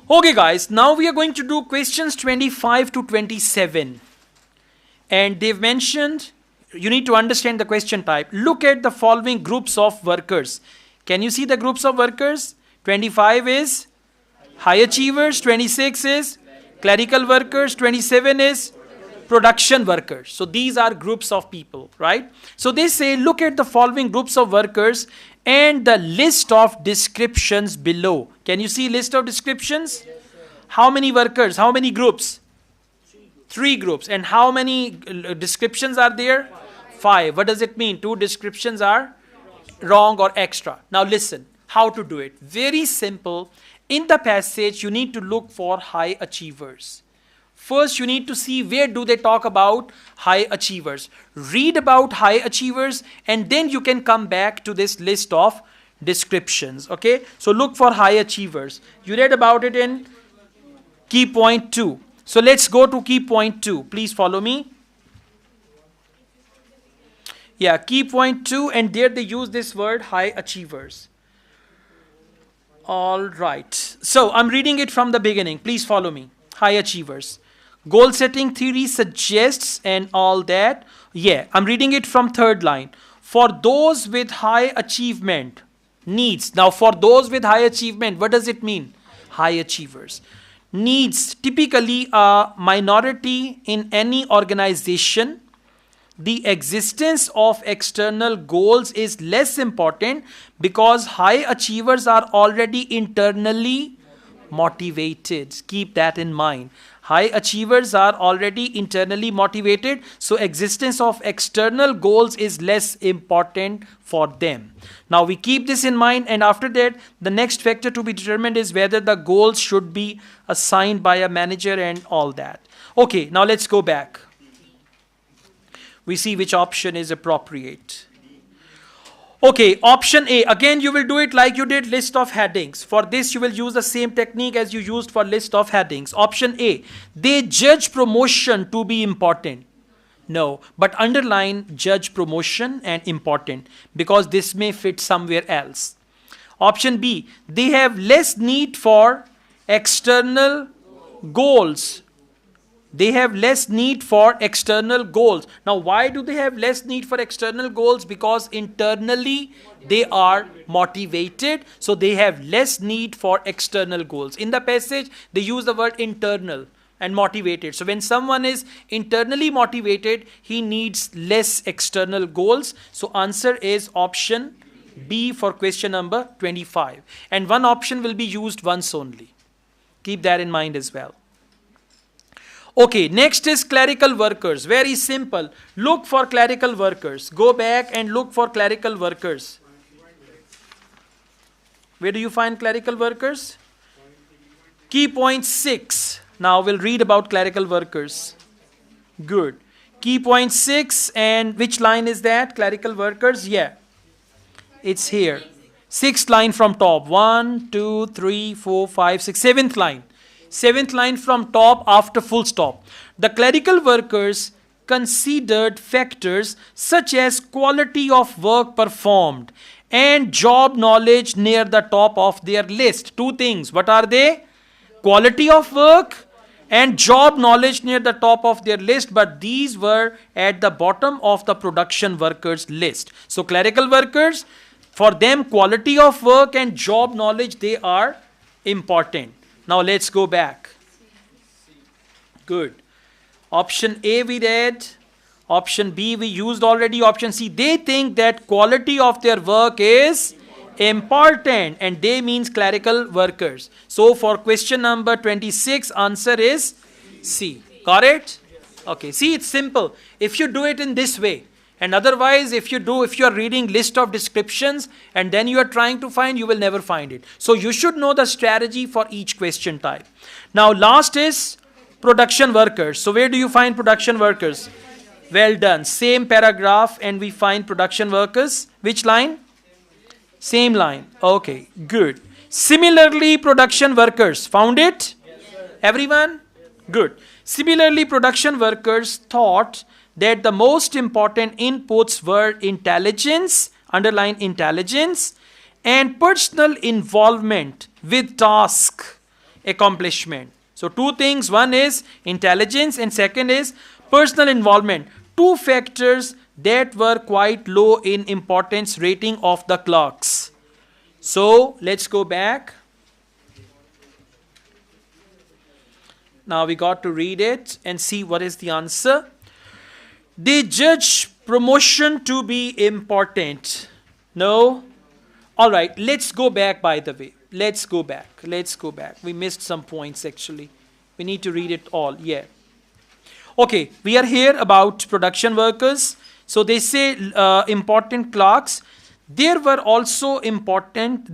Okay guys, now we are going to do questions 25 to 27. And they've mentioned, you need to understand the question type. Look at the following groups of workers. Can you see the groups of workers? 25 is high achievers, 26 is clerical workers, 27 is production workers. So these are groups of people, right? So they say, look at the following groups of workers and the list of descriptions below. Can you see list of descriptions? How many workers? How many groups? 3 groups. And how many descriptions are there? 5. What does it mean? 2 descriptions are wrong or extra. Now listen, how to do it. Very simple. In the passage, you need to look for high achievers. First, you need to see where do they talk about high achievers. Read about high achievers and then you can come back to this list of descriptions. Okay, so look for high achievers. You read about it in key point 2. So let's go to key point 2. Please follow me. Yeah, key point 2, and there they use this word high achievers. All right. So I'm reading it from the beginning. Please follow me. High achievers. Goal setting theory suggests and all that. Yeah, I'm reading it from 3rd line. For those with high achievement needs. Now for those with high achievement, what does it mean? High achievers. Needs typically a minority in any organization. The existence of external goals is less important because high achievers are already internally motivated. Keep that in mind. High achievers are already internally motivated, so existence of external goals is less important for them. Now we keep this in mind, and after that, the next factor to be determined is whether the goals should be assigned by a manager and all that. Okay, now let's go back. We see which option is appropriate. Okay, option A. Again, you will do it like you did list of headings. For this, you will use the same technique as you used for list of headings. Option A. They judge promotion to be important. No, but underline judge promotion and important because this may fit somewhere else. Option B. They have less need for external goals. They have less need for external goals. Now, why do they have less need for external goals? Because internally they are motivated. So they have less need for external goals. In the passage, they use the word internal and motivated. So when someone is internally motivated, he needs less external goals. So answer is option B for question number 25. And one option will be used once only. Keep that in mind as well. Okay, next is clerical workers. Very simple. Look for clerical workers. Go back and look for clerical workers. Where do you find clerical workers? Key point 6. Now we'll read about clerical workers. Good. Key point 6, and which line is that? Clerical workers? Yeah. It's here. 6th line from top. 1, 2, 3, 4, 5, 6. 7th line. 7th line from top after full stop. The clerical workers considered factors such as quality of work performed and job knowledge near the top of their list. 2 things. What are they? Quality of work and job knowledge near the top of their list, but these were at the bottom of the production workers list. So clerical workers, for them quality of work and job knowledge, they are important. Now let's go back. Good. Option A we read. Option B we used already. Option C, they think that quality of their work is important, and they means clerical workers. So for question number 26, answer is C. Correct? Okay, see, it's simple. If you do it in this way, and otherwise if you are reading list of descriptions and then you are trying to find, you will never find it. So you should know the strategy for each question type. Now last is production workers. So where do you find production workers? Well done. Same paragraph and we find production workers. Which line? Same line. Okay, good. Similarly, production workers. Found it? Everyone? Good. Similarly, production workers thought that the most important inputs were intelligence, underline intelligence, and personal involvement with task accomplishment. So two things, one is intelligence and second is personal involvement. Two factors that were quite low in importance rating of the clerks. So let's go back. Now we got to read it and see what is the answer. They judge promotion to be important. No? Alright, let's go back by the way. Let's go back. We missed some points actually. We need to read it all. Yeah. Okay, we are here about production workers. So they say important clerks. They were also important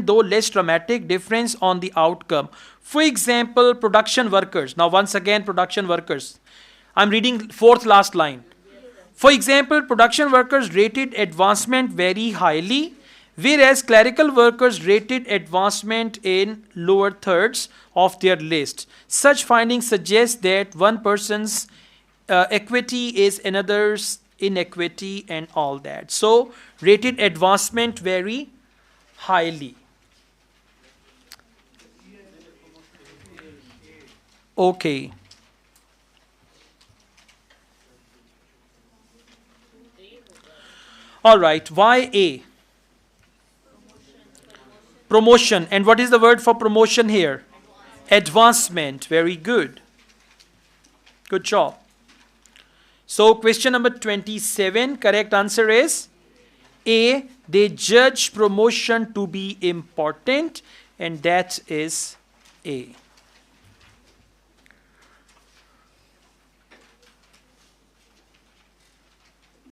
though less dramatic difference on the outcome. For example, production workers. Now once again, production workers. I'm reading fourth last line. For example, production workers rated advancement very highly, whereas clerical workers rated advancement in lower thirds of their list. Such findings suggest that one person's equity is another's inequity and all that. So, rated advancement very highly. Okay. All right, why A? Promotion. And what is the word for promotion here? Advancement. Very good. Good job. So question number 27, correct answer is A. They judge promotion to be important, and that is A.